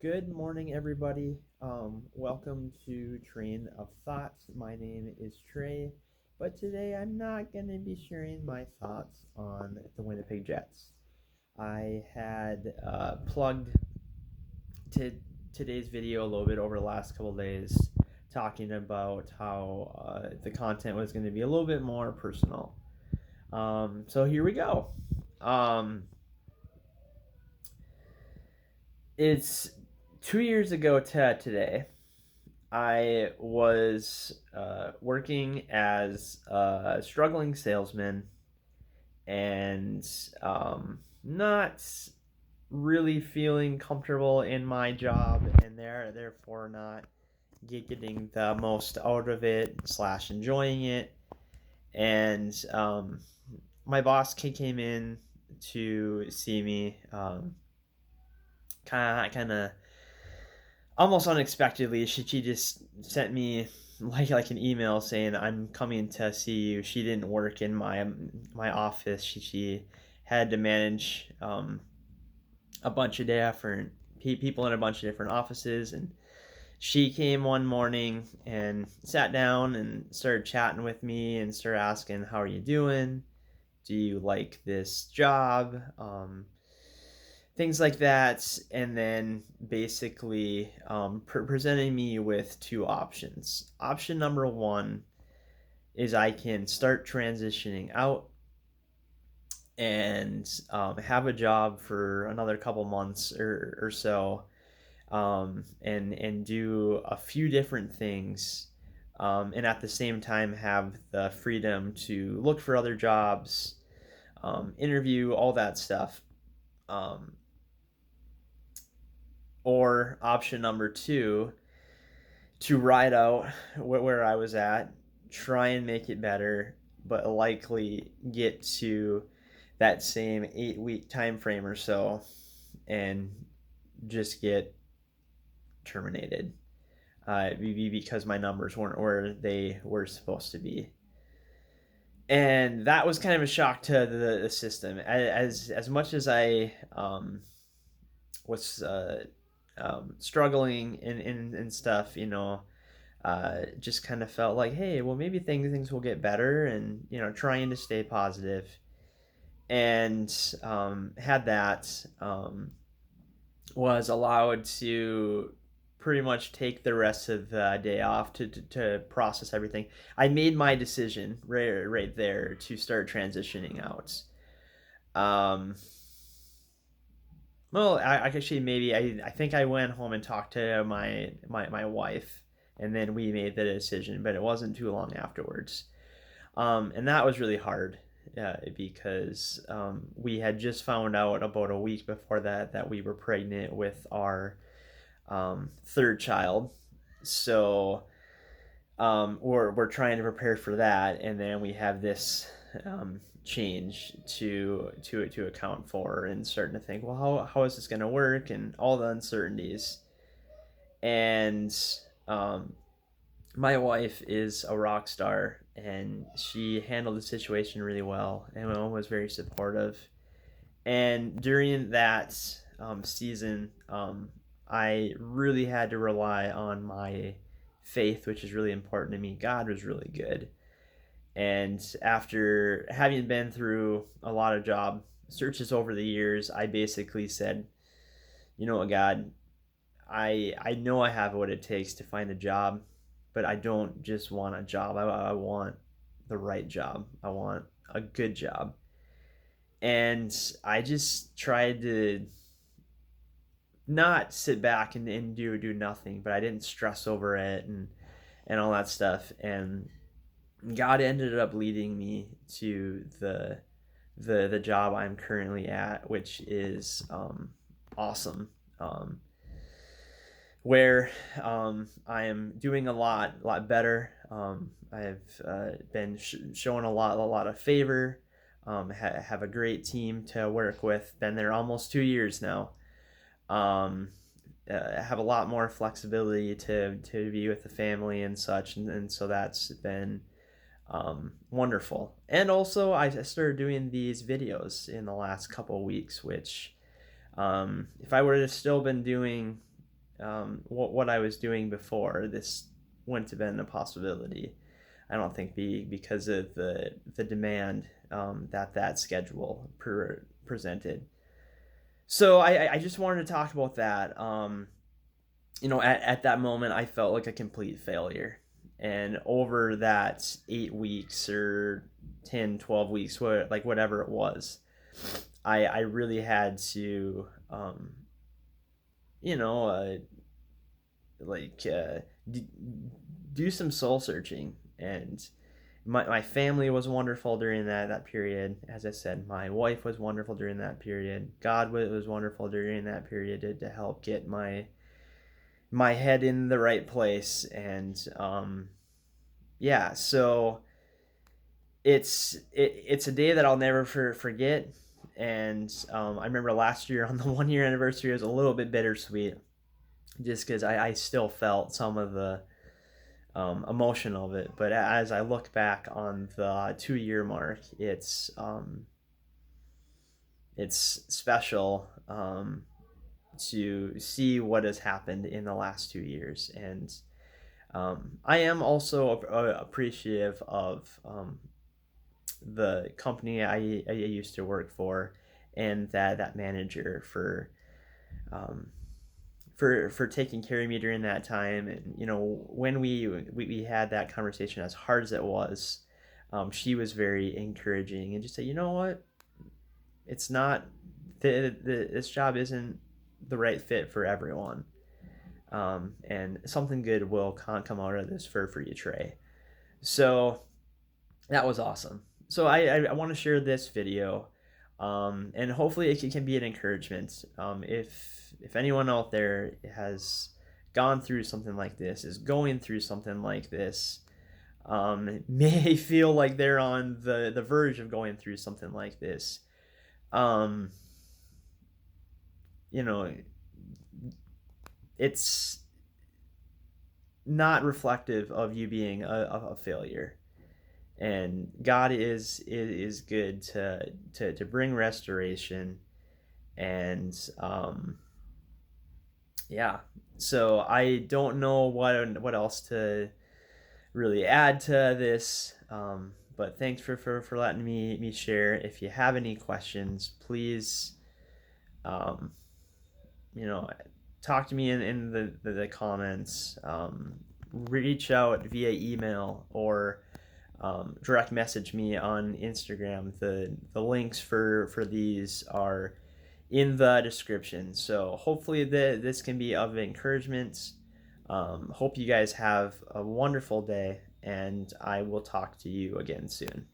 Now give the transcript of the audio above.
Good morning, everybody. Welcome to Train of Thought. My name is Trey, but today I'm not going to be sharing my thoughts on the Winnipeg Jets. I had plugged to today's video a little bit over the last couple days, talking about how the content was going to be a little bit more personal. So here we go. Um, it's 2 years ago to today. I was working as a struggling salesman and not really feeling comfortable in my job, and therefore not getting the most out of it slash enjoying it. And my boss came in to see me, kind of almost unexpectedly. She just sent me like an email saying I'm coming to see you. She didn't work in my office. She had to manage a bunch of different people in a bunch of different offices, and she came one morning and sat down and started chatting with me and started asking, how are you doing, do you like this job, things like that. And then basically presenting me with two options. Option number one is I can start transitioning out and have a job for another couple months or so, and do a few different things, and at the same time have the freedom to look for other jobs, interview, all that stuff. Um, or option number two, to ride out where I was at, try and make it better, but likely get to that same 8 week time frame or so and just get terminated, because my numbers weren't where they were supposed to be. And that was kind of a shock to the system. As much as I was struggling and stuff, just kind of felt like, hey, well, maybe things will get better, and trying to stay positive, and had that, was allowed to pretty much take the rest of the day off to process everything. I made my decision right there to start transitioning out. Um, well, I actually, maybe I think I went home and talked to my wife, and then we made the decision. But it wasn't too long afterwards, and that was really hard, because we had just found out about a week before that we were pregnant with our third child. So we're trying to prepare for that, and then we have this change to account for, and starting to think, well, how is this going to work, and all the uncertainties. And um, my wife is a rock star, and she handled the situation really well, and was very supportive. And during that season, I really had to rely on my faith, which is really important to me. God was really good. And after having been through a lot of job searches over the years, I basically said, you know what, God, I know I have what it takes to find a job, but I don't just want a job. I want the right job. I want a good job. And I just tried to not sit back and do nothing, but I didn't stress over it and all that stuff. And God ended up leading me to the job I'm currently at, which is awesome. Where I am doing a lot better. I've been showing a lot of favor. Have a great team to work with. Been there almost 2 years now. Um, have a lot more flexibility to be with the family and such, and so that's been wonderful. And also, I started doing these videos in the last couple of weeks, which, if I would have still been doing what I was doing before, this wouldn't have been a possibility. I don't think because of the demand that schedule presented. So I just wanted to talk about that. At that moment, I felt like a complete failure. And over that 8 weeks or 10, 12 weeks, whatever it was, I really had to, you know, uh, like d- do some soul searching. And my family was wonderful during that period. As I said, my wife was wonderful during that period. God was wonderful during that period to help get my head in the right place. And yeah, so it's a day that I'll never forget. And I remember last year on the 1 year anniversary, it was a little bit bittersweet, just because I still felt some of the emotion of it. But as I look back on the 2 year mark, it's special to see what has happened in the last 2 years. And I am also appreciative of the company I used to work for, and that manager um, for taking care of me during that time. And when we had that conversation, as hard as it was, she was very encouraging and just said, you know what, it's not this job isn't the right fit for everyone. And something good will come out of this for you, Trey. So that was awesome. So I want to share this video, and hopefully it can be an encouragement. If anyone out there has gone through something like this, is going through something like this, may feel like they're on the verge of going through something like this, um, you know, it's not reflective of you being a failure. And God is good to bring restoration. And yeah, so I don't know what else to really add to this. But thanks for letting me share. If you have any questions, please, um, you know, talk to me in the comments. Reach out via email, or direct message me on Instagram. The links for these are in the description. So hopefully this can be of encouragement. Hope you guys have a wonderful day, and I will talk to you again soon.